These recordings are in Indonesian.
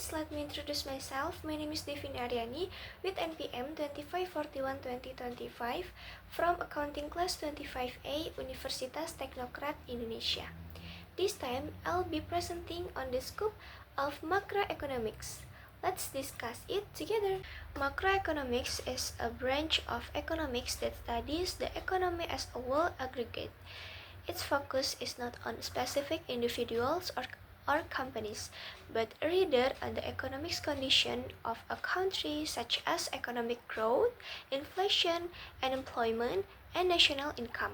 students, let me introduce myself. My name is Devin Aryani with NPM 2541-2025 from Accounting Class 25A, Universitas Teknokrat Indonesia. This time, I'll be presenting on the scope of macroeconomics. Let's discuss it together. Macroeconomics is a branch of economics that studies the economy as a whole aggregate. Its focus is not on specific individuals or companies, but rather on the economic condition of a country such as economic growth, inflation, unemployment, and national income.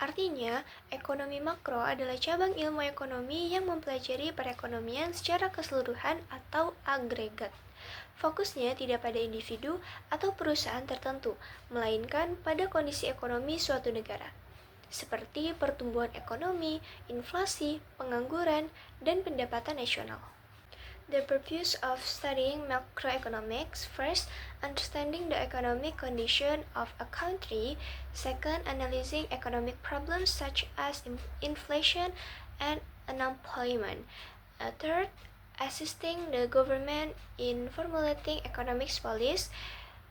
Artinya, ekonomi makro adalah cabang ilmu ekonomi yang mempelajari perekonomian secara keseluruhan atau agregat. Fokusnya tidak pada individu atau perusahaan tertentu, melainkan pada kondisi ekonomi suatu negara, seperti pertumbuhan ekonomi, inflasi, pengangguran, dan pendapatan nasional. The purpose of studying macroeconomics: first, understanding the economic condition of a country; second, analyzing economic problems such as inflation and unemployment; third, assisting the government in formulating economic policies;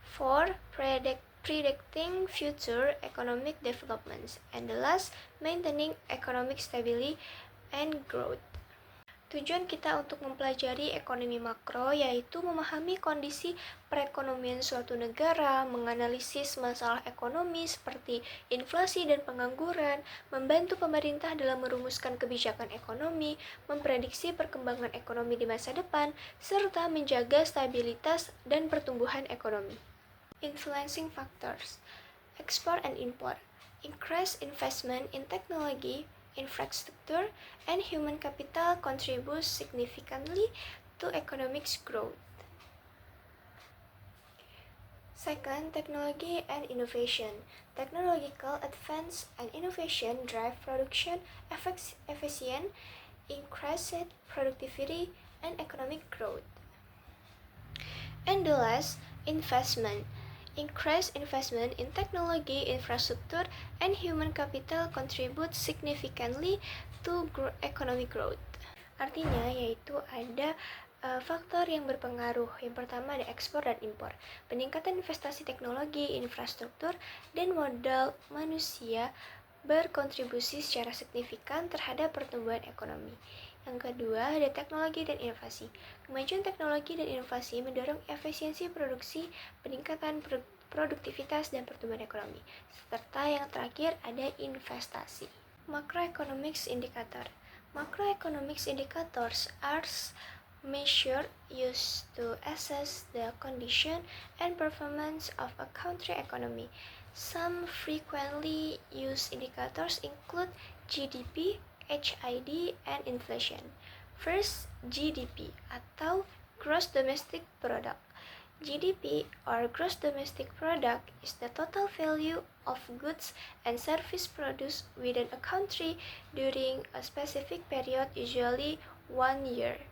fourth, predicting future economic developments; and the last, maintaining economic stability and growth. Tujuan kita untuk mempelajari ekonomi makro yaitu memahami kondisi perekonomian suatu negara, menganalisis masalah ekonomi seperti inflasi dan pengangguran, membantu pemerintah dalam merumuskan kebijakan ekonomi, memprediksi perkembangan ekonomi di masa depan, serta menjaga stabilitas dan pertumbuhan ekonomi. Influencing factors: export and import, increased investment in technology, infrastructure, and human capital contributes significantly to economic growth. Second, technology and innovation. Technological advance and innovation drive production efficiency, increased productivity, and economic growth. And the last, investment. Increased investment in technology, infrastructure, and human capital contribute significantly to economic growth. Artinya yaitu ada faktor yang berpengaruh. Yang pertama ada ekspor dan impor. Peningkatan investasi teknologi, infrastruktur, dan modal manusia berkontribusi secara signifikan terhadap pertumbuhan ekonomi. Yang kedua, ada teknologi dan inovasi. Kemajuan teknologi dan inovasi mendorong efisiensi produksi, peningkatan produktivitas, dan pertumbuhan ekonomi. Serta yang terakhir, ada investasi. Macroeconomics indicator. Macroeconomics indicators are measures used to assess the condition and performance of a country economy. Some frequently used indicators include GDP, HID, and inflation. First, GDP atau Gross Domestic Product. GDP or Gross Domestic Product is the total value of goods and services produced within a country during a specific period, usually 1 year.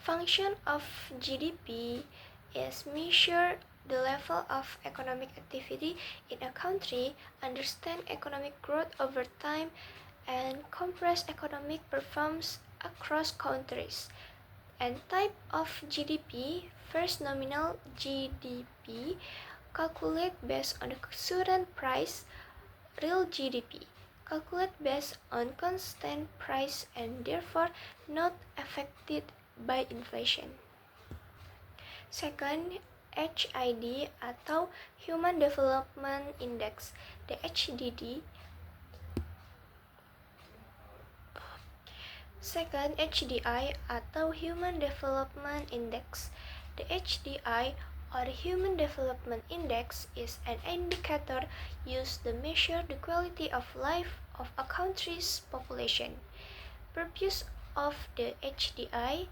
Function of GDP is measure the level of economic activity in a country, understand economic growth over time, and compress economic performance across countries. And type of GDP: first, nominal GDP, calculate based on the current price. Real GDP, calculate based on constant price and therefore not affected by inflation. Second, HID atau Human Development Index. The HDI Second, HDI atau Human Development Index. The HDI or Human Development Index is an indicator used to measure the quality of life of a country's population. Purpose of the HDI: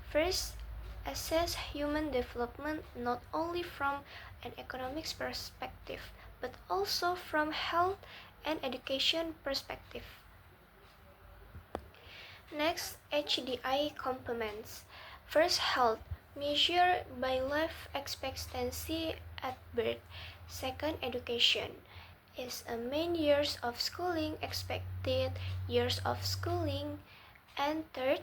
first, assess human development not only from an economic perspective, but also from health and education perspective. Next, HDI components. First, health, measured by life expectancy at birth. Second, education is a main years of schooling, expected years of schooling. And third,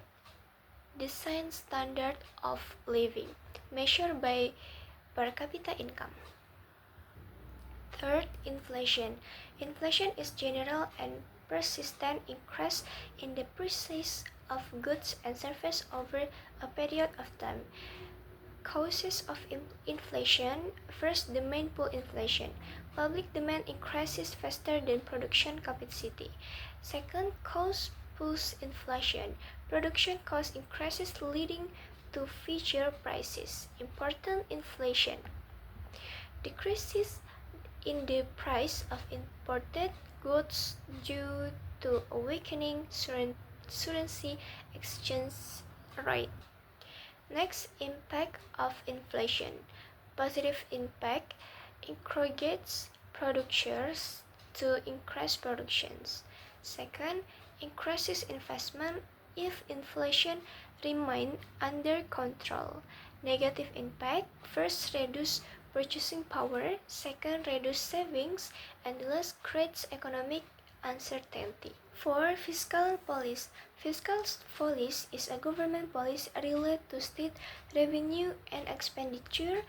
decent standard of living, measured by per capita income. Third, inflation. Inflation is general and persistent increase in the prices of goods and services over a period of time. Causes of inflation. First, demand pull inflation. Public demand increases faster than production capacity. Second, cost push inflation. Production cost increases leading to future prices. Important inflation. Decreases in the price of imported goods due to a weakening currency exchange rate. Next, impact of inflation. Positive impact encourages producers to increase productions. Second, increases investment if inflation remains under control. Negative impact, first, reduce purchasing power. Second, reduce savings. And last, creates economic uncertainty. 4. Fiscal policy. Fiscal policy is a government policy related to state revenue and expenditure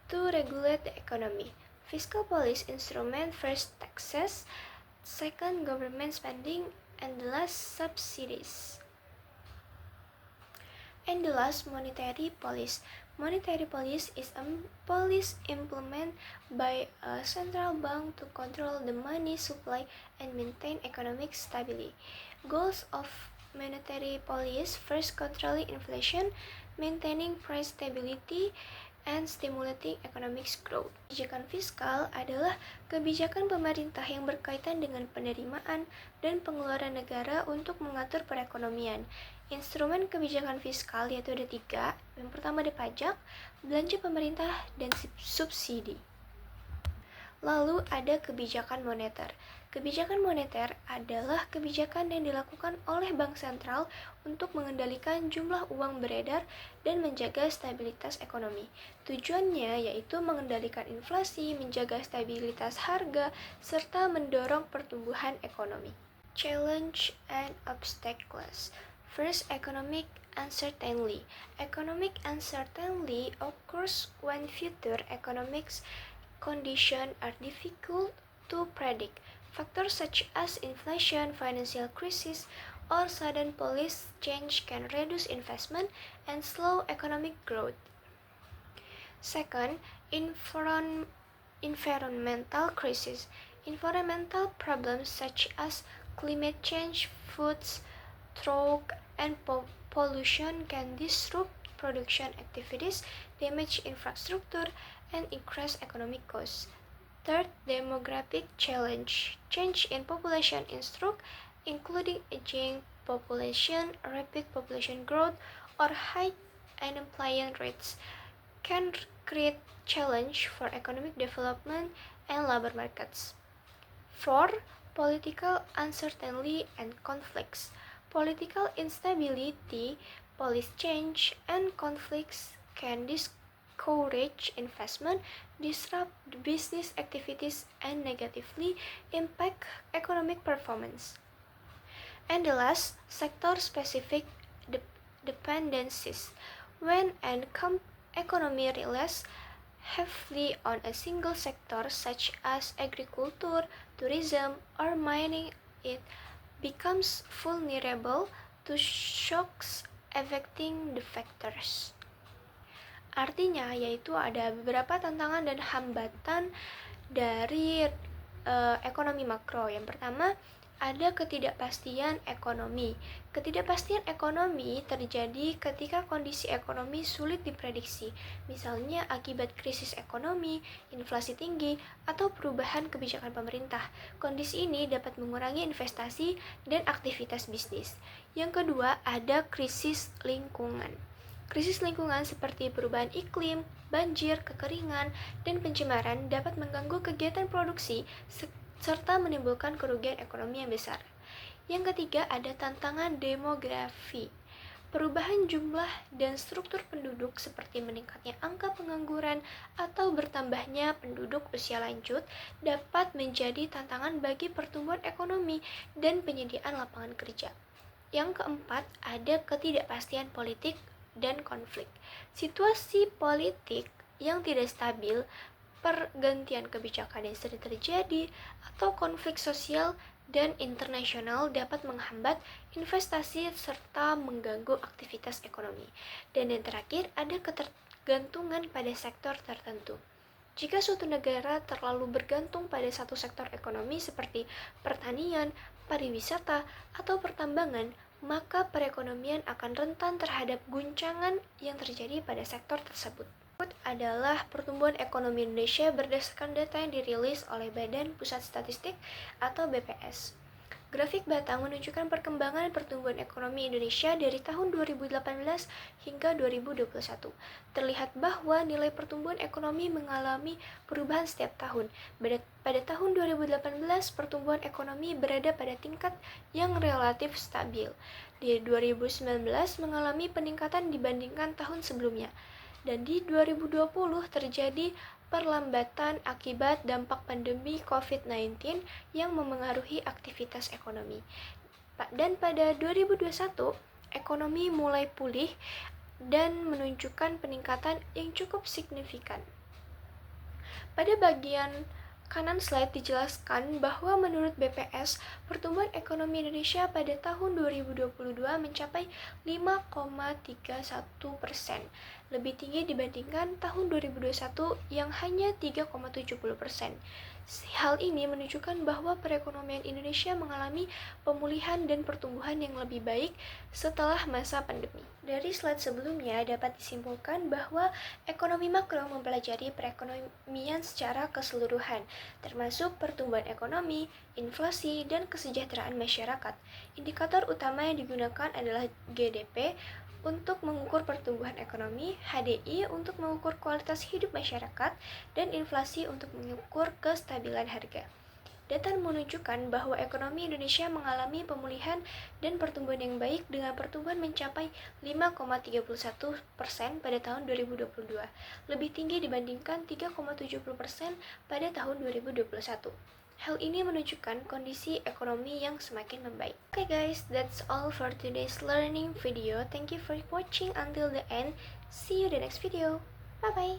to regulate the economy. Fiscal policy instrument, first, taxes. Second, government spending. And the last, subsidies. And the last, monetary policy. Monetary policy is a policy implemented by a central bank to control the money supply and maintain economic stability. Goals of monetary policy, first, controlling inflation, maintaining price stability, and stimulating economic growth. Kebijakan fiskal adalah kebijakan pemerintah yang berkaitan dengan penerimaan dan pengeluaran negara untuk mengatur perekonomian. Instrumen kebijakan fiskal yaitu ada 3. Yang pertama ada pajak, belanja pemerintah, dan subsidi. Lalu ada kebijakan moneter. Kebijakan moneter adalah kebijakan yang dilakukan oleh bank sentral untuk mengendalikan jumlah uang beredar dan menjaga stabilitas ekonomi. Tujuannya yaitu mengendalikan inflasi, menjaga stabilitas harga, serta mendorong pertumbuhan ekonomi. Challenge and obstacles. First, economic uncertainty. Economic uncertainty occurs when future economic conditions are difficult to predict. Factors such as inflation, financial crisis, or sudden policy change can reduce investment and slow economic growth. Second, environmental crisis. Environmental problems such as climate change, food drought, and pollution can disrupt production activities, damage infrastructure, and increase economic costs. Third, demographic challenge. Change in population including aging population, rapid population growth, or high unemployment rates, can create challenge for economic development and labor markets. Fourth, political uncertainty and conflicts. Political instability, policy change, and conflicts can discourage investment, disrupt business activities, and negatively impact economic performance. And the last, sector-specific dependencies. When an economy relies heavily on a single sector such as agriculture, tourism, or mining, it becomes vulnerable to shocks affecting the factors. Artinya yaitu ada beberapa tantangan dan hambatan dari ekonomi makro. Yang pertama, ada ketidakpastian ekonomi. Ketidakpastian ekonomi terjadi ketika kondisi ekonomi sulit diprediksi, misalnya akibat krisis ekonomi, inflasi tinggi, atau perubahan kebijakan pemerintah. Kondisi ini dapat mengurangi investasi dan aktivitas bisnis. Yang kedua, ada krisis lingkungan. Krisis lingkungan seperti perubahan iklim, banjir, kekeringan, dan pencemaran dapat mengganggu kegiatan produksi serta menimbulkan kerugian ekonomi yang besar. Yang ketiga, ada tantangan demografi. Perubahan jumlah dan struktur penduduk seperti meningkatnya angka pengangguran atau bertambahnya penduduk usia lanjut dapat menjadi tantangan bagi pertumbuhan ekonomi dan penyediaan lapangan kerja. Yang keempat, ada ketidakpastian politik dan konflik. Situasi politik yang tidak stabil, pergantian kebijakan yang sering terjadi, atau konflik sosial dan internasional dapat menghambat investasi serta mengganggu aktivitas ekonomi. Dan yang terakhir, ada ketergantungan pada sektor tertentu. Jika suatu negara terlalu bergantung pada satu sektor ekonomi seperti pertanian, pariwisata, atau pertambangan, maka perekonomian akan rentan terhadap guncangan yang terjadi pada sektor tersebut. Berikut adalah pertumbuhan ekonomi Indonesia berdasarkan data yang dirilis oleh Badan Pusat Statistik atau BPS. Grafik batang menunjukkan perkembangan pertumbuhan ekonomi Indonesia dari tahun 2018 hingga 2021. Terlihat bahwa nilai pertumbuhan ekonomi mengalami perubahan setiap tahun. Pada tahun 2018, pertumbuhan ekonomi berada pada tingkat yang relatif stabil. Di 2019 mengalami peningkatan dibandingkan tahun sebelumnya. Dan di 2020 terjadi perlambatan akibat dampak pandemi COVID-19 yang memengaruhi aktivitas ekonomi. Dan pada 2021, ekonomi mulai pulih dan menunjukkan peningkatan yang cukup signifikan. Pada bagian kanan slide dijelaskan bahwa menurut BPS, pertumbuhan ekonomi Indonesia pada tahun 2022 mencapai 5,31%, lebih tinggi dibandingkan tahun 2021 yang hanya 3,70%. Hal ini menunjukkan bahwa perekonomian Indonesia mengalami pemulihan dan pertumbuhan yang lebih baik setelah masa pandemi. Dari slide sebelumnya dapat disimpulkan bahwa ekonomi makro mempelajari perekonomian secara keseluruhan, termasuk pertumbuhan ekonomi, inflasi, dan kesejahteraan masyarakat. Indikator utama yang digunakan adalah GDP untuk mengukur pertumbuhan ekonomi, HDI untuk mengukur kualitas hidup masyarakat, dan inflasi untuk mengukur kestabilan harga. Data menunjukkan bahwa ekonomi Indonesia mengalami pemulihan dan pertumbuhan yang baik dengan pertumbuhan mencapai 5,31% pada tahun 2022, lebih tinggi dibandingkan 3,70% pada tahun 2021. Hal ini menunjukkan kondisi ekonomi yang semakin membaik. Okay guys, that's all for today's learning video. Thank you for watching until the end. See you in the next video. Bye bye.